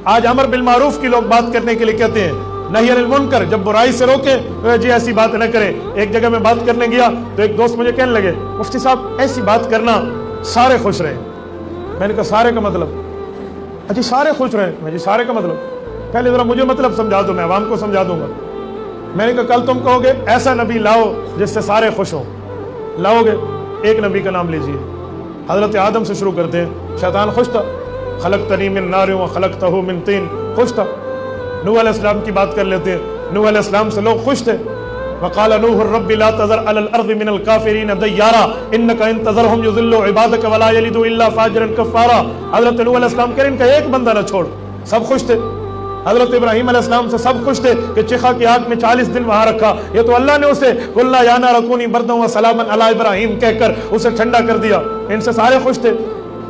آج امر بالمعروف کی لوگ بات کرنے کے لیے کہتے ہیں، نہی عن المنکر جب برائی سے روکے جی ایسی بات نہ کریں۔ ایک جگہ میں بات کرنے گیا تو ایک دوست مجھے کہنے لگے مفتی صاحب ایسی بات کرنا سارے خوش رہیں۔ میں نے کہا سارے کا مطلب؟ اچھا سارے خوش رہیں؟ میں جی سارے کا مطلب پہلے ذرا مجھے مطلب سمجھا دو، میں عوام کو سمجھا دوں گا۔ میں نے کہا کل تم کہو گے ایسا نبی لاؤ جس سے سارے خوش ہوں، لاؤ گے؟ ایک نبی کا نام لیجئے، حضرت آدم سے شروع کرتے ہیں۔ شیطان خوش تھا، خلقتنی من نار وخلقتہ من طین، خوش تھا۔ نوح علیہ السلام کی بات کر لیتے ہیں، نوح علیہ السلام سے لوگ خوش تھے۔ وقال نوح رب لا تذر على الارض من الكافرین دیارا انک ان تذرهم یضلوا عبادک ولا یلدوا الا فاجرا کفارا۔ حضرت نوح علیہ السلام کہہ رہے ان کا ایک بندہ نہ چھوڑ، سب خوش تھے۔ حضرت ابراہیم علیہ السلام سے سب خوش تھے کہ چیخا کی آگ میں 40 دن وہاں رکھا، یہ تو اللہ نے اسے قلنا یا نار کونی بردا وسلاما علی ابراہیم کہہ کر اسے ٹھنڈا کر دیا، ان سے سارے خوش تھے۔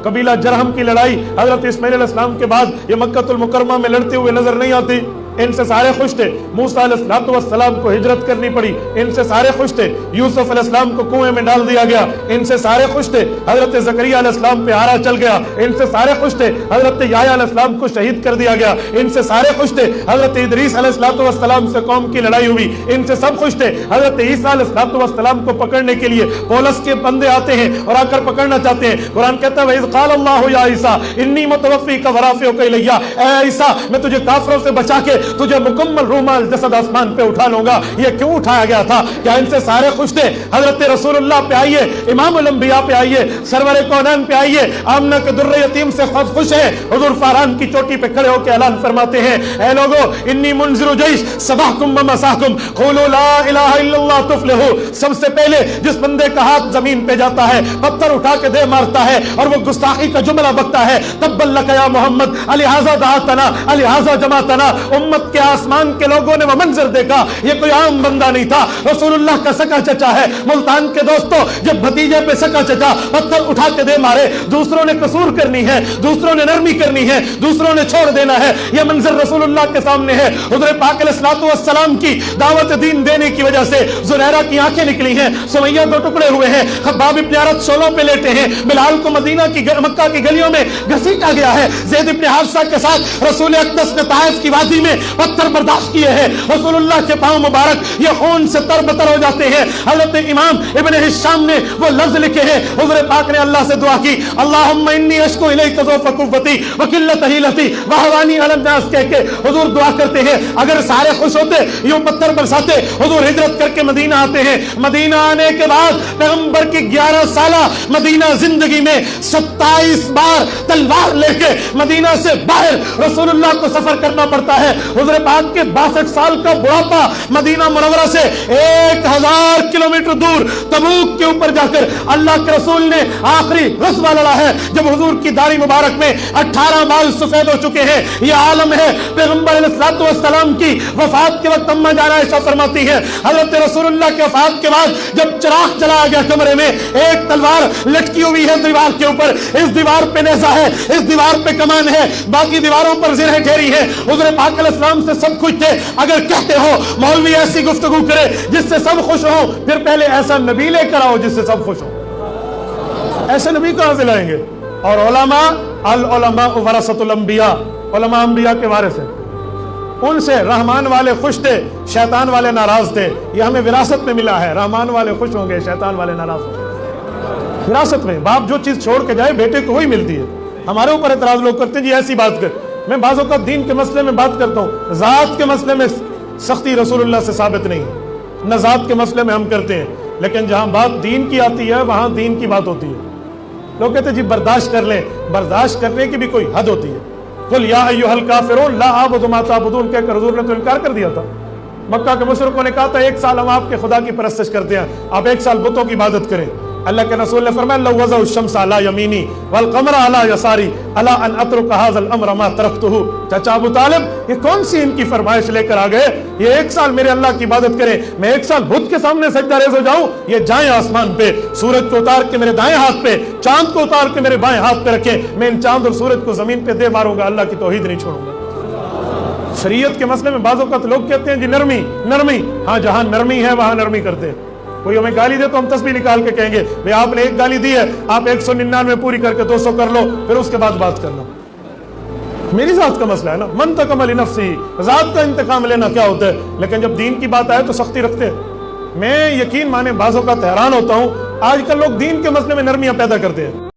قبیلہ جرہم کی لڑائی حضرت اسماعیل علیہ السلام کے بعد یہ مکہ المکرمہ میں لڑتے ہوئے نظر نہیں آتی، ان سے سارے خوش تھے۔ موسیٰ علیہ السلام کو ہجرت کرنی پڑی، ان سے سارے خوش تھے۔ یوسف علیہ السلام کو کنویں میں ڈال دیا گیا، ان سے سارے خوش تھے۔ حضرت زکریا علیہ السلام پہ آرا چل گیا، ان سے سارے خوش تھے۔ حضرت یحییٰ علیہ السلام کو شہید کر دیا گیا، ان سے سارے خوش تھے۔ حضرت ادریس علیہ السلام سے قوم کی لڑائی ہوئی، ان سے سب خوش تھے۔ حضرت عیسیٰ علیہ السلام کو پکڑنے کے لیے پولس کے بندے آتے ہیں اور آ کر پکڑنا چاہتے ہیں۔ قرآن کہتا ہے وَإِذْ قَالَ اللَّهُ يَا عِيسَىٰ إِنِّي مُتَوَفِّيكَ وَرَافِعُكَ إِلَيَّ، اے عیسیٰ میں تجھے کافروں سے بچا کے تجھے مکمل رومال جسد آسمان پہ اٹھا لوں گا۔ یہ کیوں اٹھایا گیا تھا؟ کیا ان سے سارے خوش تھے؟ حضرت رسول اللہ پہ آئیے، امام الانبیاء پہ آئیے، سرور کونین پہ آئیے، آمنہ کے در یتیم سے خوش ہے۔ حضور فاران کی چوٹی پہ کھڑے ہو کے اعلان فرماتے ہیں اے لوگو انی منذر جیش صباحکم و مساکم قولوا لا الہ الا اللہ تفلحوا۔ سب سے پہلے جس بندے کا ہاتھ زمین پہ جاتا ہے پتھر اٹھا کے دے مارتا ہے اور وہ گستاخی کا جملہ بکتا ہے تبا لک یا محمد لہذا دعاتنا لہذا جماعتنا۔ امت کے آسمان کے لوگوں نے وہ منظر دیکھا، یہ کوئی عام بندہ نہیں تھا، رسول اللہ کا سکا چچا ہے۔ ملتان کے دوستوں جب بھتیجے پہ سکا چچا پتھر اٹھا کے دے مارے، دوسروں نے قصور کرنی ہے، دوسروں نے نرمی کرنی ہے، دوسروں نے چھوڑ دینا ہے، یہ منظر رسول اللہ کے سامنے ہے۔ حضور پاک علیہ السلام کی دعوت دین دینے کی وجہ سے زنیرہ کی آنکھیں نکلی ہیں، سمیہ دو ٹکڑے ہوئے ہیں، خباب ابن عرط شولوں پہ لیٹے ہیں، بلال کو مکہ کی گلیوں میں گھسیٹا گیا ہے، زید ابن حارثہ کے ساتھ رسول اقدس نے طائف کی وادی میں پتھر برداشت کیے ہیں، رسول اللہ کے پاؤں مبارک یہ خون سے تر بتر ہو جاتے ہیں۔ حضرت امام ابن ہشام نے وہ لفظ لکھے ہیں، حضور پاک نے اللہ سے دعا کی اللہم انی اشکو الیک ضعف قوتی وقلت حیلتی واہوانی علی الناس کہہ کے حضور دعا کرتے ہیں۔ اگر سارے خوش ہوتے یوں پتھر برساتے، حضور ہجرت کر کے مدینہ آتے ہیں، مدینہ آنے کے بعد پیغمبر کی 11 سالہ مدینہ زندگی میں 27 بار تلوار لے کے مدینہ سے باہر رسول اللہ کو سفر کرنا پڑتا ہے۔ حضور پاک کے 62 سال کا بڑھاپا مدینہ منورہ سے 1000 کلومیٹر دور تبوک کے اوپر جا کر اللہ کے رسول نے آخری رسوا لڑا ہے، جب حضور کی داڑھی مبارک میں 18 بال سفید ہو چکے ہیں۔ یہ عالم ہے پیغمبر علیہ السلام کی وفات کے وقت اما جان عائشہ فرماتی ہے حضرت رسول اللہ کے وفات کے بعد جب چراغ چلایا گیا کمرے میں، ایک تلوار لٹکی ہوئی ہے دیوار کے اوپر، اس دیوار پہ نیزہ ہے، اس دیوار پہ کمان ہے، باقی دیواروں پر زرہیں ٹھہری ہیں۔ حضور پاک علیہ السلام سے سب خوش تھے۔ اگر کہتے ہو مولوی ایسی گفتگو کرے جس سے سب خوش ہوں، پھر پہلے ایسا نبی لے کر آؤ جس سے سب خوش ہوں۔ ایسے نبی کہاں سے لائیں گے؟ اور علماء العلماء ورثۃ الانبیاء، علماء انبیاء کے وارث ہیں، ان سے رحمان والے خوش تھے، شیطان والے ناراض تھے۔ یہ ہمیں وراثت میں ملا ہے، رحمان والے خوش ہوں گے، شیطان والے ناراض ہوں گے۔ وراثت میں باپ جو چیز چھوڑ کے جائے بیٹے کو وہی ملتی ہے۔ ہمارے اوپر اعتراض لوگ کرتے ہیں جی ایسی بات کر، میں بعض اوقات دین کے مسئلے میں بات کرتا ہوں، ذات کے مسئلے میں سختی رسول اللہ سے ثابت نہیں ہے، نہ ذات کے مسئلے میں ہم کرتے ہیں، لیکن جہاں بات دین کی آتی ہے وہاں دین کی بات ہوتی ہے۔ لوگ کہتے ہیں جی برداشت کر لیں، برداشت کرنے کی بھی کوئی حد ہوتی ہے۔ قل یا ایھا الکافرون لا اعبد ما تعبدون کہہ کر حضور نے تو انکار کر دیا تھا۔ مکہ کے مشرکوں نے کہا تھا 1 سال ہم آپ کے خدا کی پرستش کرتے ہیں، آپ 1 سال بتوں کی عبادت کریں۔ اللہ کے رسول نے فرمایا لو وضع الشمس علی یمینی والقمر علی یساری الا ان اترک هذا الامر ما ترکته۔ چچا ابو طالب یہ کون سی ان کی فرمائش لے کر آ گئے؟ یہ 1 سال میرے اللہ کی عبادت کریں، میں 1 سال بت کے سامنے سجدہ ریز ہو جاؤں؟ یہ جائیں آسمان پہ، سورج کو اتار کے میرے دائیں ہاتھ پہ، چاند کو اتار کے میرے بائیں ہاتھ پہ رکھیں، میں ان چاند اور سورج کو زمین پہ دے ماروں گا، اللہ کی توحید نہیں چھوڑوں گا۔ شریعت کے مسئلے میں بعض اوقات لوگ کہتے ہیں جی نرمی، ہاں جہاں نرمی ہے وہاں نرمی کرتے ہیں۔ کوئی ہمیں گالی دے تو ہم تسبیح نکال کے کہیں گے بھئی آپ نے 1 گالی دی ہے، آپ 199 پوری کر کے 200 کر لو، پھر اس کے بعد بات کرنا۔ میری ذات کا مسئلہ ہے نا، منتقم لنفسی، ذات کا انتقام لینا کیا ہوتا ہے، لیکن جب دین کی بات آئے تو سختی رکھتے ہیں۔ میں یقین مانے بعضوں کا حیران ہوتا ہوں، آج کل لوگ دین کے مسئلے میں نرمیاں پیدا کرتے ہیں۔